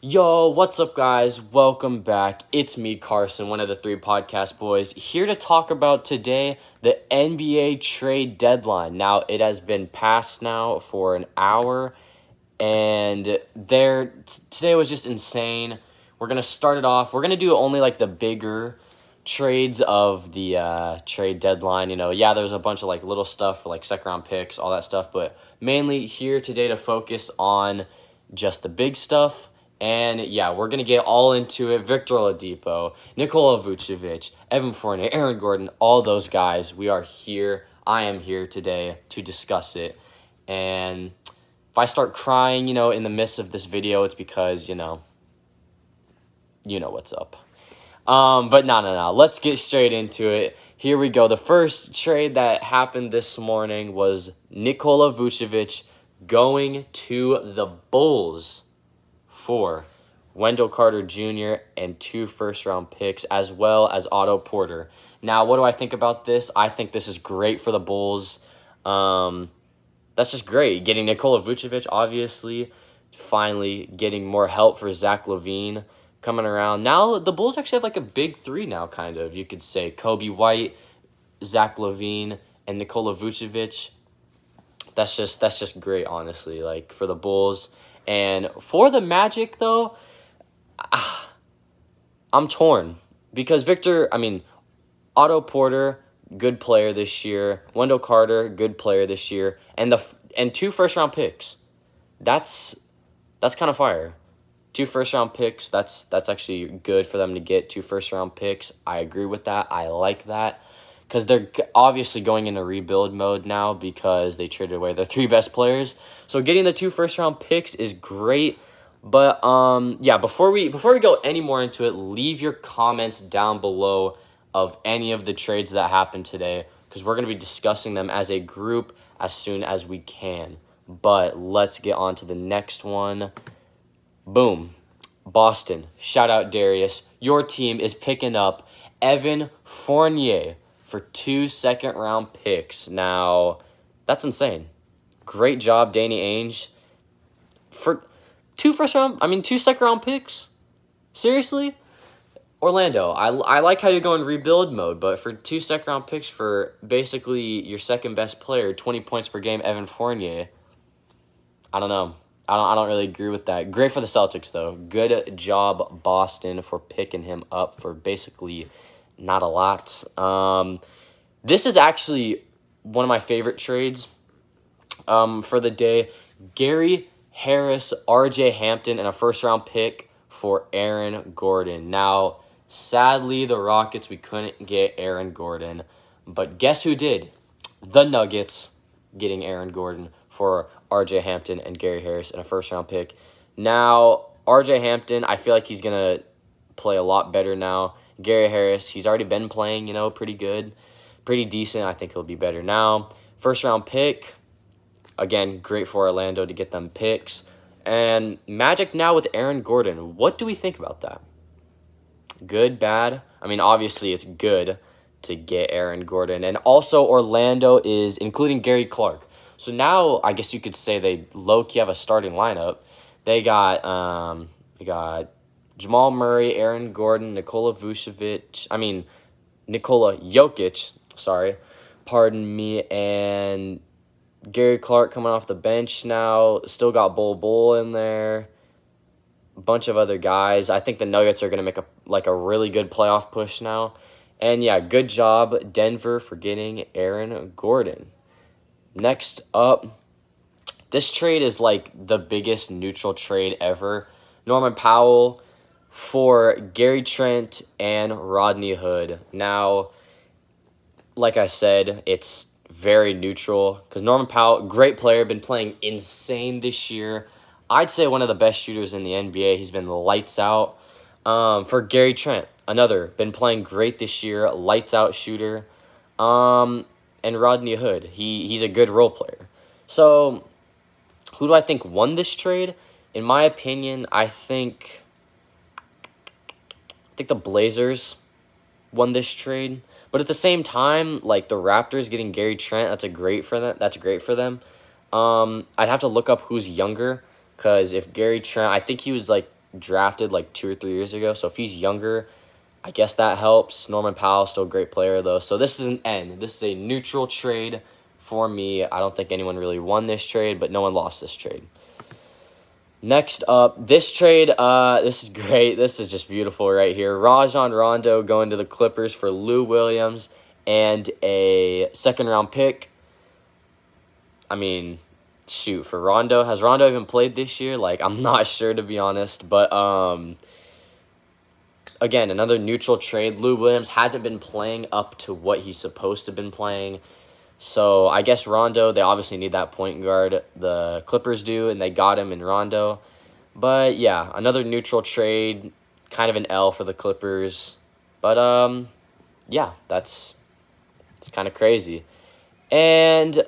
Yo, what's up, guys? Welcome back. It's me, Carson, one of the three podcast boys, here to talk about today the NBA trade deadline. Now, it has been passed now for an hour, and today was just insane. We're gonna start it off. We're gonna do only like the bigger trades of the trade deadline. There's a bunch of like little stuff for like second round picks, all that stuff, but mainly here today to focus on just the big stuff. And yeah, we're going to get all into it. Victor Oladipo, Nikola Vucevic, Evan Fournier, Aaron Gordon, all those guys. We are here. I am here today to discuss it. And if I start crying, in the midst of this video, it's because, you know what's up. But no. Let's get straight into it. Here we go. The first trade that happened this morning was Nikola Vucevic going to the Bulls for Wendell Carter Jr. and 2 first-round picks, as well as Otto Porter. Now, what do I think about this? I think this is great for the Bulls. That's just great. Getting Nikola Vucevic, obviously. Finally getting more help for Zach LaVine coming around. Now, the Bulls actually have like a big three now, kind of. You could say Kobe White, Zach LaVine, and Nikola Vucevic. That's just great, honestly, like for the Bulls. And for the Magic, though, I'm torn. Because Otto Porter, good player this year. Wendell Carter, good player this year. And 2 first-round picks. That's kind of fire. 2 first-round picks, that's actually good for them to get 2 first-round picks. I agree with that. I like that. Because they're obviously going into rebuild mode now because they traded away their 3 best players. So getting the 2 first-round picks is great. But, before we go any more into it, leave your comments down below of any of the trades that happened today because we're going to be discussing them as a group as soon as we can. But let's get on to the next one. Boom. Boston. Shout out, Darius. Your team is picking up Evan Fournier for 2 second-round picks. Now, that's insane. Great job, Danny Ainge. For 2 second-round picks? Seriously? Orlando, I like how you're going rebuild mode, but for 2 second-round picks for basically your second-best player, 20 points per game, Evan Fournier, I don't know. I don't really agree with that. Great for the Celtics, though. Good job, Boston, for picking him up for basically not a lot. This is actually one of my favorite trades for the day. Gary Harris, RJ Hampton, and a first-round pick for Aaron Gordon. Now, sadly, the Rockets, we couldn't get Aaron Gordon. But guess who did? The Nuggets getting Aaron Gordon for RJ Hampton and Gary Harris and a first-round pick. Now, RJ Hampton, I feel like he's going to play a lot better now. Gary Harris, he's already been playing, pretty good, pretty decent. I think he'll be better now. First-round pick, again, great for Orlando to get them picks. And Magic now with Aaron Gordon. What do we think about that? Good, bad? Obviously it's good to get Aaron Gordon. And also Orlando is including Gary Clark. So now I guess you could say they low-key have a starting lineup. They got Jamal Murray, Aaron Gordon, Nikola Jokic, pardon me, and Gary Clark coming off the bench now. Still got Bull in there. A bunch of other guys. I think the Nuggets are going to make a really good playoff push now. And yeah, good job, Denver, for getting Aaron Gordon. Next up, this trade is like the biggest neutral trade ever. Norman Powell for Gary Trent and Rodney Hood. Now, like I said, it's very neutral because Norman Powell, great player, been playing insane this year. I'd say one of the best shooters in the NBA. He's been lights out. For Gary Trent, another, been playing great this year, lights out shooter. And Rodney Hood, he's a good role player. So, who do I think won this trade? In my opinion, I think the Blazers won this trade. But at the same time, like the Raptors getting Gary Trent, that's great for them. I'd have to look up who's younger, because if Gary Trent, I think he was like drafted like 2 or 3 years ago. So if he's younger, I guess that helps. Norman Powell, still a great player, though. So this is an N. This is a neutral trade for me. I don't think anyone really won this trade, but no one lost this trade. Next up, this trade, this is great. This is just beautiful right here. Rajon Rondo going to the Clippers for Lou Williams and a second-round pick. I mean, shoot, for Rondo, has Rondo even played this year? Like, I'm not sure, to be honest. But, again, another neutral trade. Lou Williams hasn't been playing up to what he's supposed to have been playing. So I guess Rondo, they obviously need that point guard. The Clippers do, and they got him in Rondo. But, yeah, another neutral trade, kind of an L for the Clippers. But, yeah, it's kind of crazy. And,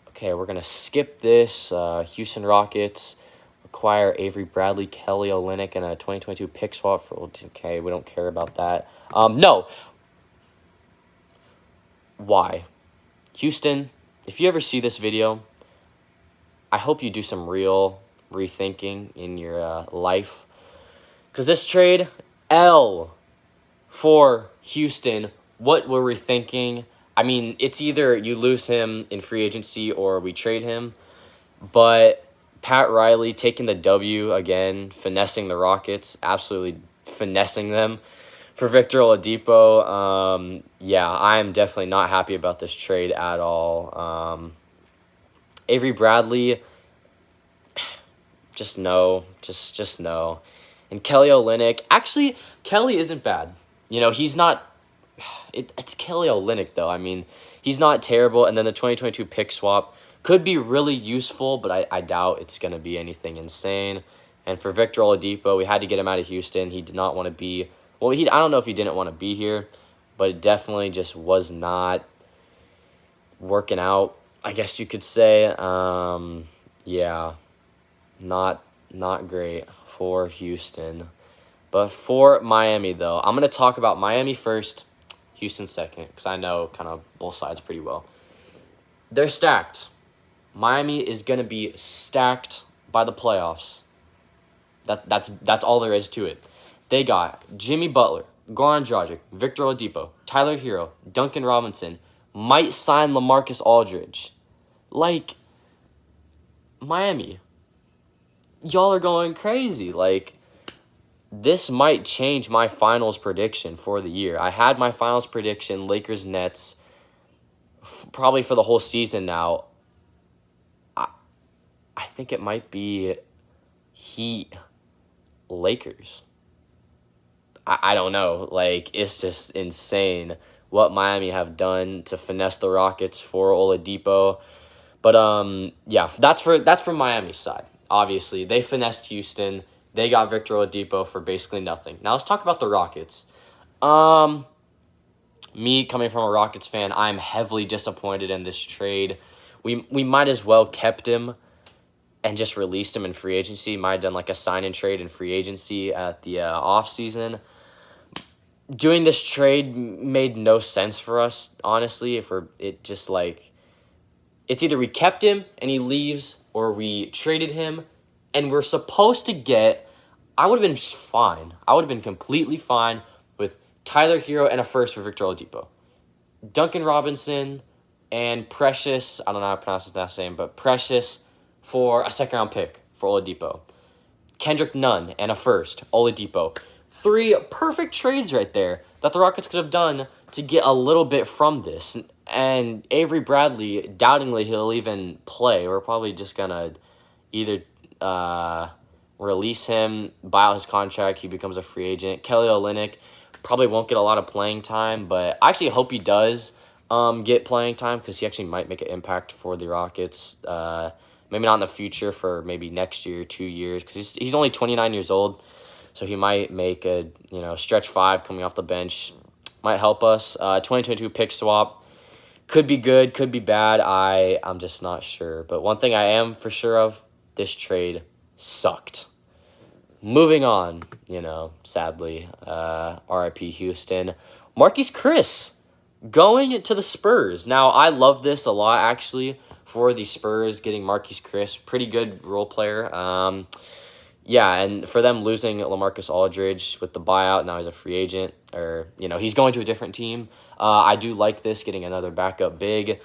okay, we're going to skip this. Houston Rockets acquire Avery Bradley, Kelly Olynyk, and a 2022 pick swap for, okay, we don't care about that. No. Why? Houston, if you ever see this video, I hope you do some real rethinking in your life. Because this trade, L for Houston, what were we thinking? I mean, it's either you lose him in free agency or we trade him. But Pat Riley taking the W again, finessing the Rockets, absolutely finessing them. For Victor Oladipo, yeah, I am definitely not happy about this trade at all. Avery Bradley, just no, just no. And Kelly Olynyk, actually, Kelly isn't bad. You know, he's not, it's Kelly Olynyk, though. I mean, he's not terrible. And then the 2022 pick swap could be really useful, but I doubt it's going to be anything insane. And for Victor Oladipo, we had to get him out of Houston. He did not want to be... Well, I don't know if he didn't want to be here, but it definitely just was not working out, I guess you could say. Yeah, not great for Houston. But for Miami, though, I'm going to talk about Miami first, Houston second, because I know kind of both sides pretty well. They're stacked. Miami is going to be stacked by the playoffs. That's all there is to it. They got Jimmy Butler, Goran Dragic, Victor Oladipo, Tyler Hero, Duncan Robinson, might sign LaMarcus Aldridge. Like, Miami, y'all are going crazy. Like, this might change my finals prediction for the year. I had my finals prediction, Lakers-Nets, probably for the whole season now. I think it might be Heat-Lakers. I don't know. Like, it's just insane what Miami have done to finesse the Rockets for Oladipo. But yeah, that's from Miami's side. Obviously, they finessed Houston. They got Victor Oladipo for basically nothing. Now let's talk about the Rockets. Me coming from a Rockets fan, I'm heavily disappointed in this trade. We might as well kept him and just released him in free agency. Might have done like a sign and trade in free agency at the offseason. Doing this trade made no sense for us, honestly. It's either we kept him and he leaves, or we traded him and we're supposed to get. I would have been fine. I would have been completely fine with Tyler Hero and a first for Victor Oladipo, Duncan Robinson, and Precious. I don't know how to pronounce his last name, but Precious for a second-round pick for Oladipo. Kendrick Nunn and a first, Oladipo. 3 perfect trades right there that the Rockets could have done to get a little bit from this. And Avery Bradley, doubtingly he'll even play. We're probably just going to either release him, buy out his contract, he becomes a free agent. Kelly Olynyk probably won't get a lot of playing time, but I actually hope he does get playing time, because he actually might make an impact for the Rockets. Maybe not in the future, for maybe next year, 2 years, because he's only 29 years old. So he might make a stretch 5 coming off the bench. Might help us. 2022 pick swap. Could be good, could be bad. I'm just not sure. But one thing I am for sure of, this trade sucked. Moving on, sadly, RIP Houston. Marquise Chris going to the Spurs. Now, I love this a lot, actually, for the Spurs getting Marquise Chris. Pretty good role player. yeah, and for them losing LaMarcus Aldridge with the buyout, now he's a free agent, or, he's going to a different team. I do like this, getting another backup big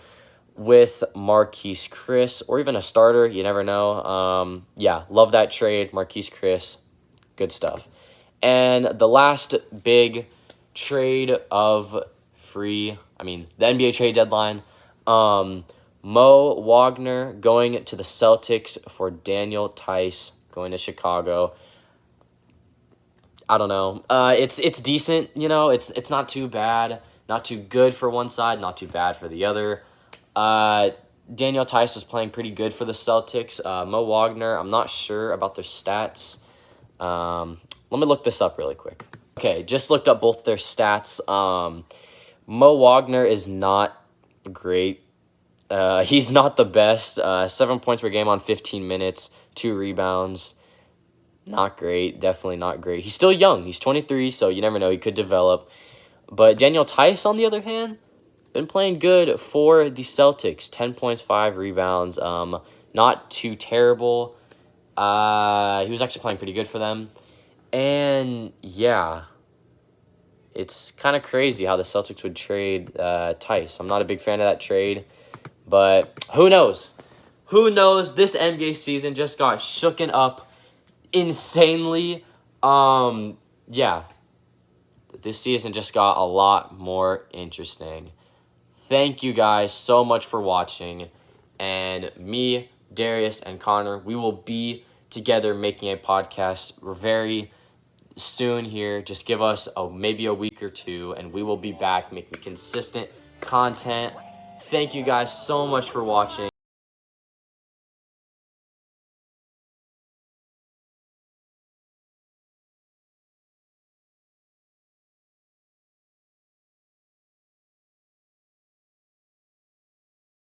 with Marquise Chris, or even a starter. You never know. Yeah, love that trade. Marquise Chris, good stuff. And the last big trade of the NBA trade deadline, Mo Wagner going to the Celtics for Daniel Tice going to Chicago. I don't know. It's decent, It's not too bad, not too good for one side, not too bad for the other. Daniel Tice was playing pretty good for the Celtics. Mo Wagner, I'm not sure about their stats. Let me look this up really quick. Okay, just looked up both their stats. Mo Wagner is not great. He's not the best. 7 points per game on 15 minutes, 2 rebounds. Not great. Definitely not great. He's still young. He's 23, so you never know. He could develop. But Daniel Tice, on the other hand, been playing good for the Celtics. 10 points, 5 rebounds. Not too terrible. He was actually playing pretty good for them. And, yeah, it's kind of crazy how the Celtics would trade Tice. I'm not a big fan of that trade, but who knows? Who knows? This NBA season just got shooken up insanely. Yeah, this season just got a lot more interesting. Thank you guys so much for watching, and me, Darius, and Connor, we will be together making a podcast very soon here. Just give us maybe a week or two, and we will be back making consistent content. Thank you guys so much for watching.